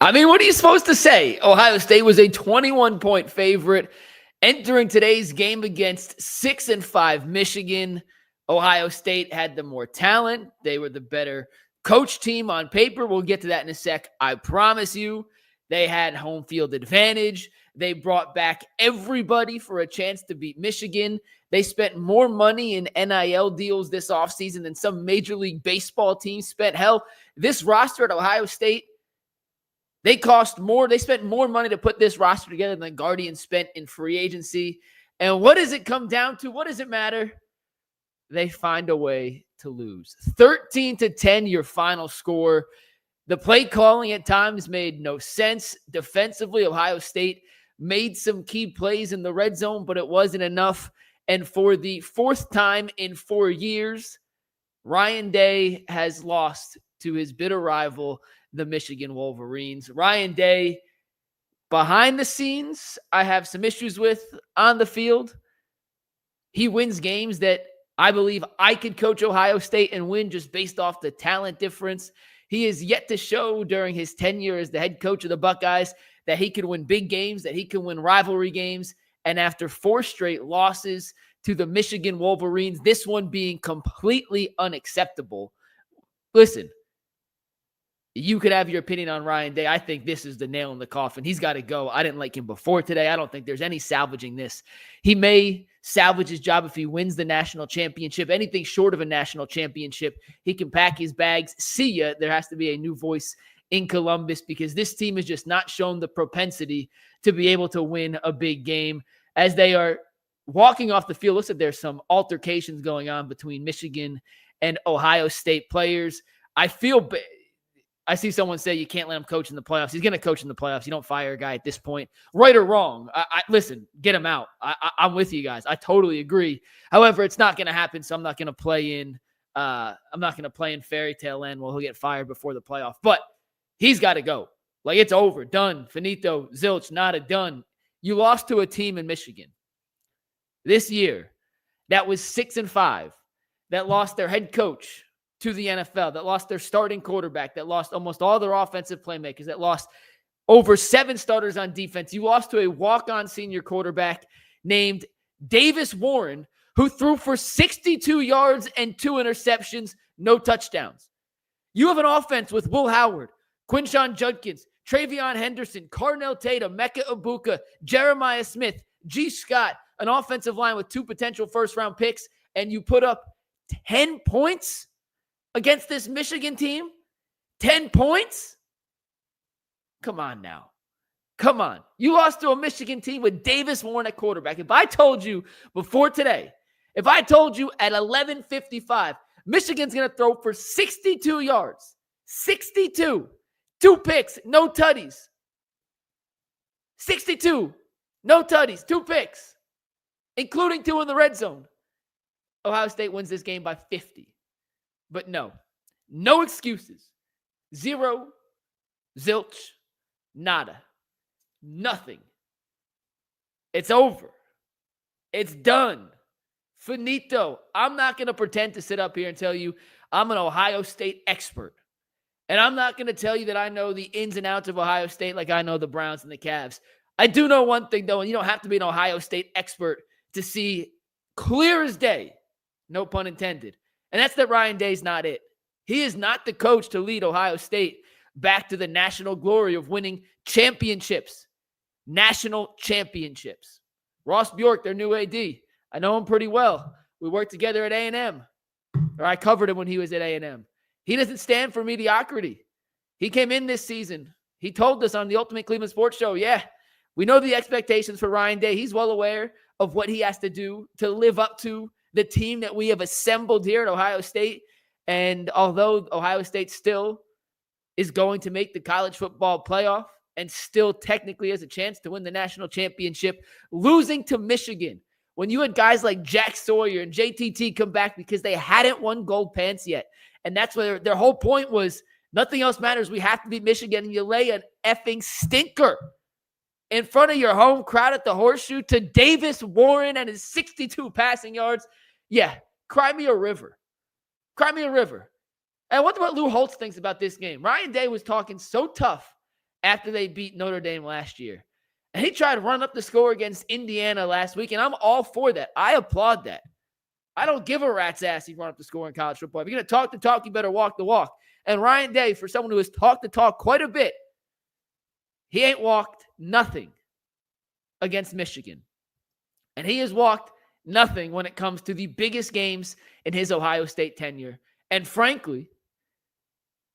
I mean, what are you supposed to say? Ohio State was a 21-point favorite entering today's game against 6-5 Michigan. Ohio State had the more talent. They were the better coach team on paper. We'll get to that in a sec. I promise you, they had home field advantage. They brought back everybody for a chance to beat Michigan. They spent more money in NIL deals this offseason than some Major League Baseball teams spent. Hell, this roster at Ohio State, they cost more. They spent more money to put this roster together than the Guardians spent in free agency. And what does it come down to? What does it matter? They find a way to lose. 13-10, your final score. The play calling at times made no sense. Defensively, Ohio State made some key plays in the red zone, but it wasn't enough. And for the fourth time in 4 years, Ryan Day has lost to his bitter rival, the Michigan Wolverines. Ryan Day, behind the scenes, I have some issues with. On the field, he wins games that I believe I could coach Ohio State and win just based off the talent difference. He is yet to show during his tenure as the head coach of the Buckeyes that he can win big games, that he can win rivalry games. And after 4 straight losses to the Michigan Wolverines, this one being completely unacceptable. Listen, you could have your opinion on Ryan Day. I think this is the nail in the coffin. He's got to go. I didn't like him before today. I don't think there's any salvaging this. He may salvage his job if he wins the national championship. Anything short of a national championship, he can pack his bags. See ya. There has to be a new voice in Columbus because this team has just not shown the propensity to be able to win a big game. As they are walking off the field, looks like there's some altercations going on between Michigan and Ohio State players. I see someone say you can't let him coach in the playoffs. He's going to coach in the playoffs. You don't fire a guy at this point. Right or wrong, listen, get him out. I'm with you guys. I totally agree. However, it's not going to happen, so I'm not going to play in fairy tale land where he'll get fired before the playoff. But he's got to go. Like, it's over. Done. Finito. Zilch. Nada. Done. You lost to a team in Michigan this year that was 6-5, that lost their head coach to the NFL, that lost their starting quarterback, that lost almost all their offensive playmakers, that lost over 7 starters on defense. You lost to a walk-on senior quarterback named Davis Warren, who threw for 62 yards and 2 interceptions, no touchdowns. You have an offense with Will Howard, Quinshon Judkins, Travion Henderson, Carnell Tatum, Mecca Ibuka, Jeremiah Smith, G. Scott, an offensive line with 2 potential first-round picks, and you put up 10 points against this Michigan team? 10 points? Come on now. Come on. You lost to a Michigan team with Davis Warren at quarterback. If I told you before today, if I told you at 11:55, Michigan's going to throw for 62 yards, 62, 2 picks, no tutties. 62, no tutties, 2 picks, including 2 in the red zone. Ohio State wins this game by 50. But no excuses. 0, zilch, nada, nothing. It's over. It's done. Finito. I'm not going to pretend to sit up here and tell you I'm an Ohio State expert. And I'm not going to tell you that I know the ins and outs of Ohio State like I know the Browns and the Cavs. I do know one thing, though, and you don't have to be an Ohio State expert to see clear as day, no pun intended, and that's that Ryan Day's not it. He is not the coach to lead Ohio State back to the national glory of winning championships. National championships. Ross Bjork, their new AD. I know him pretty well. We worked together at A&M. Or I covered him when he was at A&M. He doesn't stand for mediocrity. He came in this season. He told us on the Ultimate Cleveland Sports Show, yeah, we know the expectations for Ryan Day. He's well aware of what he has to do to live up to the team that we have assembled here at Ohio State. And although Ohio State still is going to make the college football playoff and still technically has a chance to win the national championship, losing to Michigan when you had guys like Jack Sawyer and JTT come back because they hadn't won gold pants yet. And that's where their whole point was, nothing else matters. We have to beat Michigan, and you lay an effing stinker in front of your home crowd at the Horseshoe to Davis Warren and his 62 passing yards. Yeah, cry me a river. Cry me a river. And what Lou Holtz thinks about this game. Ryan Day was talking so tough after they beat Notre Dame last year. And he tried to run up the score against Indiana last week, and I'm all for that. I applaud that. I don't give a rat's ass if you run up the score in college football. If you're going to talk the talk, you better walk the walk. And Ryan Day, for someone who has talked the talk quite a bit, he ain't walked nothing against Michigan. And he has walked nothing when it comes to the biggest games in his Ohio State tenure. And frankly,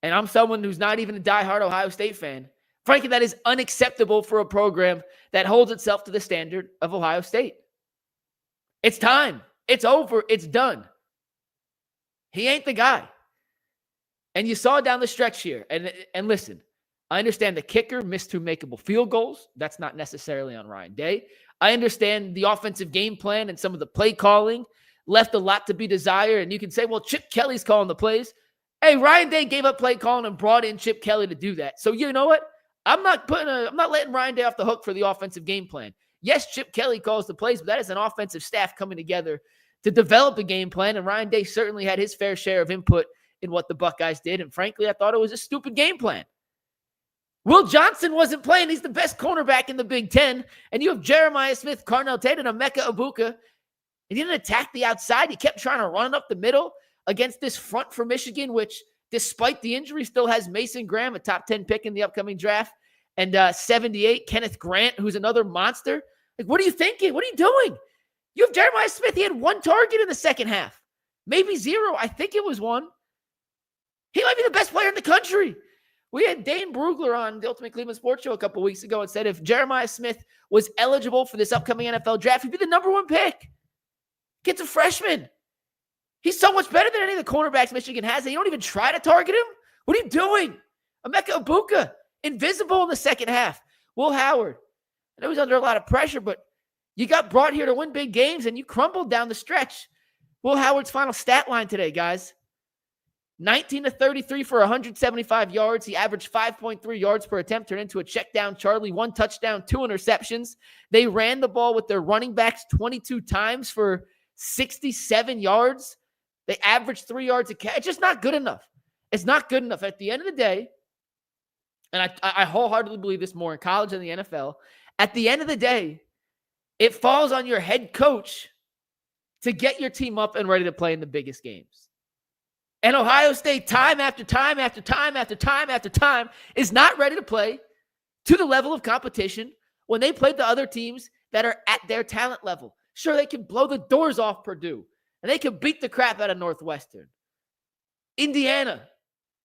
and I'm someone who's not even a diehard Ohio State fan, frankly, that is unacceptable for a program that holds itself to the standard of Ohio State. It's time. It's over. It's done. He ain't the guy. And you saw down the stretch here. And listen, I understand the kicker missed 2 makeable field goals. That's not necessarily on Ryan Day. I understand the offensive game plan and some of the play calling left a lot to be desired. And you can say, well, Chip Kelly's calling the plays. Hey, Ryan Day gave up play calling and brought in Chip Kelly to do that. So you know what? I'm not letting Ryan Day off the hook for the offensive game plan. Yes, Chip Kelly calls the plays, but that is an offensive staff coming together to develop a game plan. And Ryan Day certainly had his fair share of input in what the Buckeyes did. And frankly, I thought it was a stupid game plan. Will Johnson wasn't playing. He's the best cornerback in the Big Ten. And you have Jeremiah Smith, Carnell Tate, and Emeka Ibuka. And you didn't attack the outside. You kept trying to run it up the middle against this front for Michigan, which, despite the injury, still has Mason Graham, a top 10 pick in the upcoming draft, and 78, Kenneth Grant, who's another monster. Like, what are you thinking? What are you doing? You have Jeremiah Smith. He had 1 target in the second half. Maybe 0. I think it was 1. He might be the best player in the country. We had Dane Brugler on the Ultimate Cleveland Sports Show a couple weeks ago and said if Jeremiah Smith was eligible for this upcoming NFL draft, he'd be the number 1 pick. Kid's a freshman. He's so much better than any of the cornerbacks Michigan has, and you don't even try to target him? What are you doing? Emeka Ibuka, invisible in the second half. Will Howard, I know he's under a lot of pressure, but you got brought here to win big games, and you crumbled down the stretch. Will Howard's final stat line today, guys. 19 to 33 for 175 yards. He averaged 5.3 yards per attempt, turned into a check down Charlie, 1 touchdown, 2 interceptions. They ran the ball with their running backs 22 times for 67 yards. They averaged 3 yards a catch. It's just not good enough. It's not good enough. At the end of the day, and I wholeheartedly believe this more in college than the NFL, at the end of the day, it falls on your head coach to get your team up and ready to play in the biggest games. And Ohio State, time after time after time after time after time, is not ready to play to the level of competition when they played the other teams that are at their talent level. Sure, they can blow the doors off Purdue, and they can beat the crap out of Northwestern. Indiana,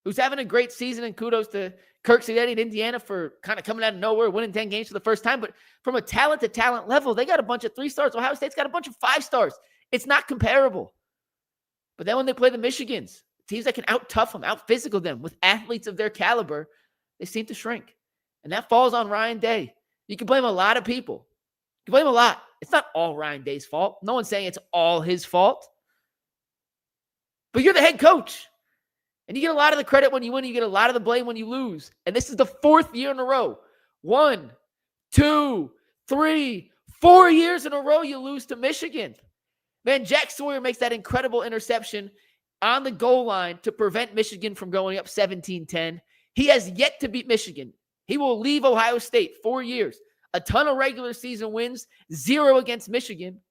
who's having a great season, and kudos to Kirk Ciletti in Indiana for kind of coming out of nowhere, winning 10 games for the first time. But from a talent to talent level, they got a bunch of 3 stars. Ohio State's got a bunch of 5 stars. It's not comparable. But then when they play the Michigans, teams that can out-tough them, out-physical them with athletes of their caliber, they seem to shrink. And that falls on Ryan Day. You can blame a lot of people. You can blame a lot. It's not all Ryan Day's fault. No one's saying it's all his fault. But you're the head coach. And you get a lot of the credit when you win. You get a lot of the blame when you lose. And this is the 4th year in a row. 1, 2, 3, 4 years in a row you lose to Michigan. Man, Jack Sawyer makes that incredible interception on the goal line to prevent Michigan from going up 17-10. He has yet to beat Michigan. He will leave Ohio State 4 years. A ton of regular season wins, 0 against Michigan.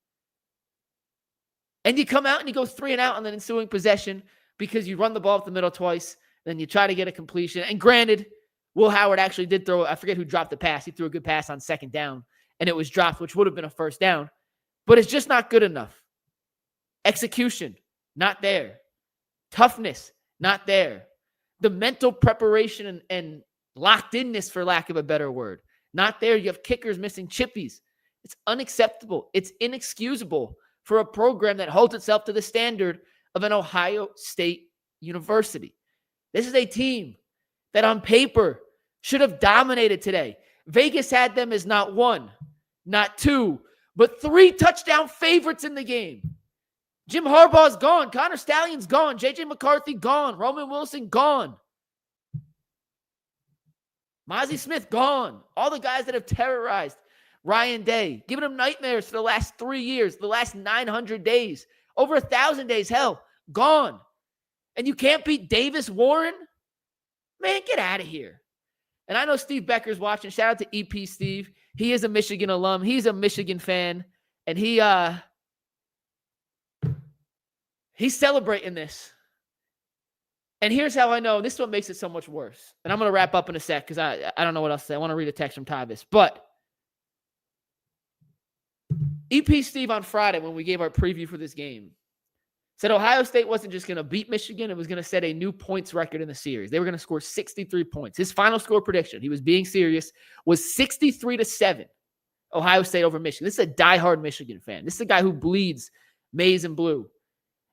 And you come out and you go 3 and out on the ensuing possession because you run the ball up the middle twice, then you try to get a completion. And granted, Will Howard actually did throw, I forget who dropped the pass. He threw a good pass on 2nd down, and it was dropped, which would have been a 1st down. But it's just not good enough. Execution, not there. Toughness, not there. The mental preparation and locked-inness, for lack of a better word, not there. You have kickers missing chippies. It's unacceptable. It's inexcusable for a program that holds itself to the standard of an Ohio State University. This is a team that on paper should have dominated today. Vegas had them as not 1, not 2, but 3 touchdown favorites in the game. Jim Harbaugh's gone. Connor Stallion's gone. J.J. McCarthy gone. Roman Wilson gone. Mozzie Smith gone. All the guys that have terrorized Ryan Day, giving him nightmares for the last 3 years, the last 900 days, over 1,000 days, hell, gone. And you can't beat Davis Warren? Man, get out of here. And I know Steve Becker's watching. Shout out to EP Steve. He is a Michigan alum. He's a Michigan fan. And he's celebrating this. And here's how I know. This is what makes it so much worse. And I'm going to wrap up in a sec because I don't know what else to say. I want to read a text from Tyvis. But EP Steve on Friday, when we gave our preview for this game, said Ohio State wasn't just going to beat Michigan. It was going to set a new points record in the series. They were going to score 63 points. His final score prediction, he was being serious, was 63-7. Ohio State over Michigan. This is a diehard Michigan fan. This is a guy who bleeds maize and blue.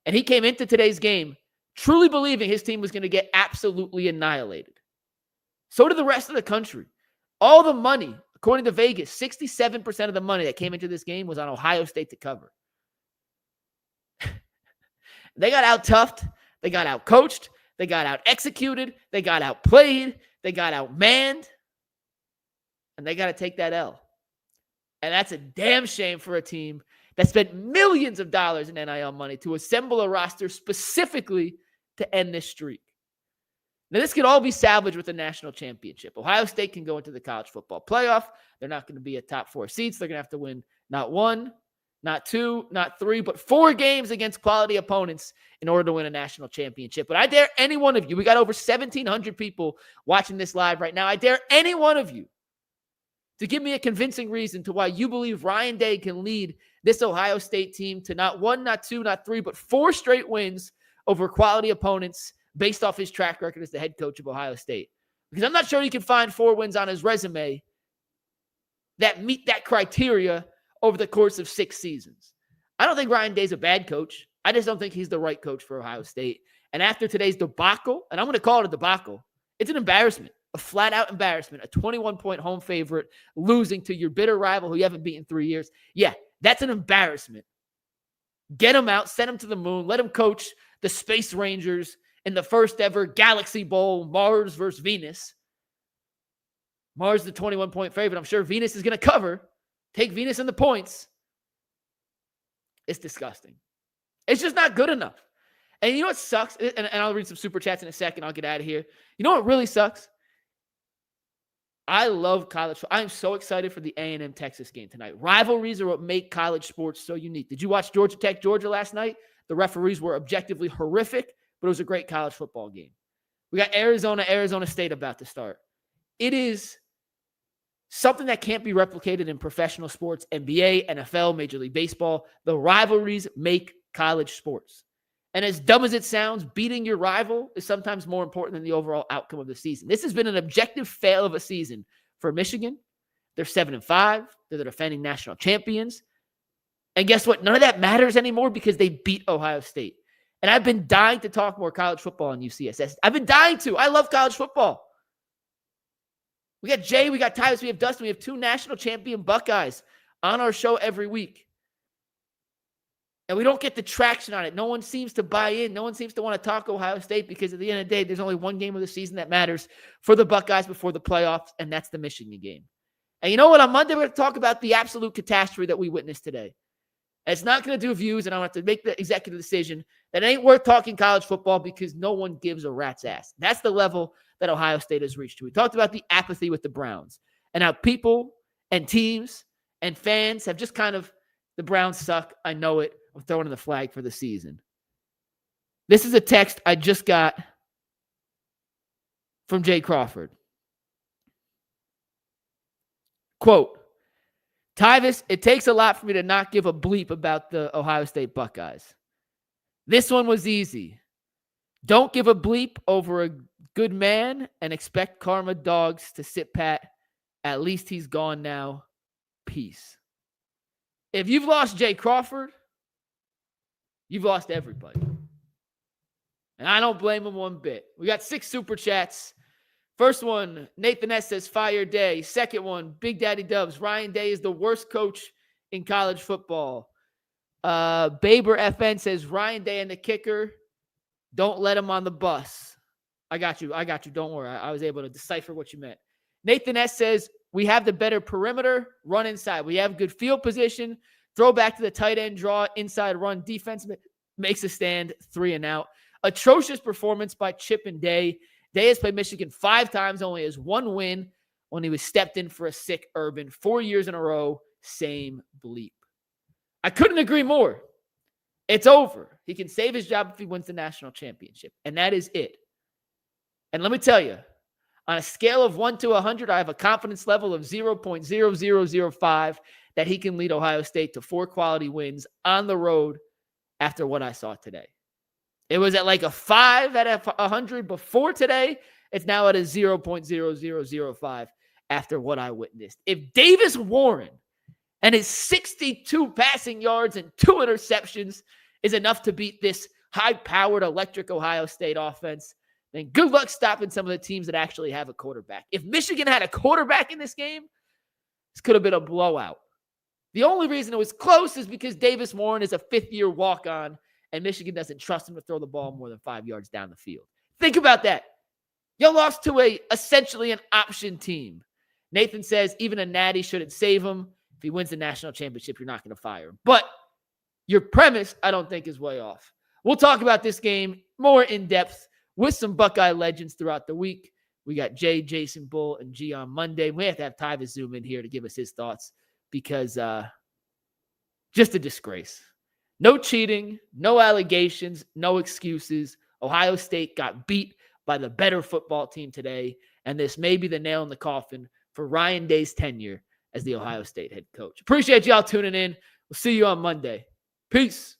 And he came into today's game truly believing his team was going to get absolutely annihilated. So did the rest of the country. All the money, according to Vegas, 67% of the money that came into this game was on Ohio State to cover. They got out-toughed. They got out-coached. They got out-executed. They got outplayed. They got outmanned. And they got to take that L. And that's a damn shame for a team that spent millions of dollars in NIL money to assemble a roster specifically to end this streak. Now, this could all be salvaged with a national championship. Ohio State can go into the college football playoff. They're not going to be a top 4 seeds. They're going to have to win not 1, not 2, not 3, but 4 games against quality opponents in order to win a national championship. But I dare any one of you, we got over 1,700 people watching this live right now. I dare any one of you to give me a convincing reason to why you believe Ryan Day can lead this Ohio State team to not 1, not 2, not 3, but 4 straight wins over quality opponents based off his track record as the head coach of Ohio State. Because I'm not sure he can find 4 wins on his resume that meet that criteria over the course of 6 seasons. I don't think Ryan Day's a bad coach. I just don't think he's the right coach for Ohio State. And after today's debacle, and I'm going to call it a debacle, it's an embarrassment. A flat-out embarrassment, a 21-point home favorite, losing to your bitter rival who you haven't beaten in 3 years. Yeah, that's an embarrassment. Get him out, send him to the moon, let him coach the Space Rangers in the first ever Galaxy Bowl, Mars versus Venus. Mars the 21-point favorite. I'm sure Venus is going to cover. Take Venus in the points. It's disgusting. It's just not good enough. And you know what sucks? And I'll read some super chats in a second. I'll get out of here. You know what really sucks? I love college. I'm so excited for the A&M Texas game tonight. Rivalries are what make college sports so unique. Did you watch Georgia Tech, Georgia last night? The referees were objectively horrific, but it was a great college football game. We got Arizona State about to start. It is something that can't be replicated in professional sports, NBA, NFL, Major League Baseball. The rivalries make college sports. And as dumb as it sounds, beating your rival is sometimes more important than the overall outcome of the season. This has been an objective fail of a season for Michigan. They're 7-5. They're the defending national champions. And guess what? None of that matters anymore because they beat Ohio State. And I've been dying to talk more college football on UCSS. I've been dying to. I love college football. We got Jay, we got Tyus, we have Dustin. We have 2 national champion Buckeyes on our show every week. And we don't get the traction on it. No one seems to buy in. No one seems to want to talk Ohio State because at the end of the day, there's only one game of the season that matters for the Buckeyes before the playoffs, and that's the Michigan game. And you know what? On Monday, we're going to talk about the absolute catastrophe that we witnessed today. And it's not going to do views, and I have to make the executive decision that it ain't worth talking college football because no one gives a rat's ass. That's the level that Ohio State has reached to. We talked about the apathy with the Browns and how people and teams and fans have just kind of, the Browns suck. I know it. I'm throwing in the flag for the season. This is a text I just got from Jay Crawford. Quote, Tyvis, it takes a lot for me to not give a bleep about the Ohio State Buckeyes. This one was easy. Don't give a bleep over a good man and expect karma dogs to sit pat. At least he's gone now. Peace. If you've lost Jay Crawford, you've lost everybody. And I don't blame him one bit. We got 6 super chats. First one, Nathan S. says, fire Day. Second one, Big Daddy Dubs. Ryan Day is the worst coach in college football. Baber FN says, Ryan Day and the kicker, don't let him on the bus. I got you. Don't worry. I was able to decipher what you meant. Nathan S. says, we have the better perimeter, run inside. We have good field position. Throw back to the tight end, draw, inside run. Defense makes a stand, 3 and out. Atrocious performance by Chip and Day. Day has played Michigan 5 times, only has 1 win when he was stepped in for a sick Urban. 4 years in a row, same bleep. I couldn't agree more. It's over. He can save his job if he wins the national championship. And that is it. And let me tell you, on a scale of 1 to 100, I have a confidence level of 0.0005 that he can lead Ohio State to 4 quality wins on the road after what I saw today. It was at like a 5 out of 100 before today. It's now at a 0.0005 after what I witnessed. If Davis Warren and his 62 passing yards and 2 interceptions is enough to beat this high-powered electric Ohio State offense, then good luck stopping some of the teams that actually have a quarterback. If Michigan had a quarterback in this game, this could have been a blowout. The only reason it was close is because Davis Warren is a 5th-year walk-on, and Michigan doesn't trust him to throw the ball more than 5 yards down the field. Think about that. You lost to essentially an option team. Nathan says even a natty shouldn't save him. If he wins the national championship, you're not going to fire him. But your premise, I don't think, is way off. We'll talk about this game more in depth with some Buckeye legends throughout the week. We got Jay, Jason, Bull, and G on Monday. We have to have Tyvis zoom in here to give us his thoughts because just a disgrace. No cheating, no allegations, no excuses. Ohio State got beat by the better football team today, and this may be the nail in the coffin for Ryan Day's tenure as the Ohio State head coach. Appreciate y'all tuning in. We'll see you on Monday. Peace.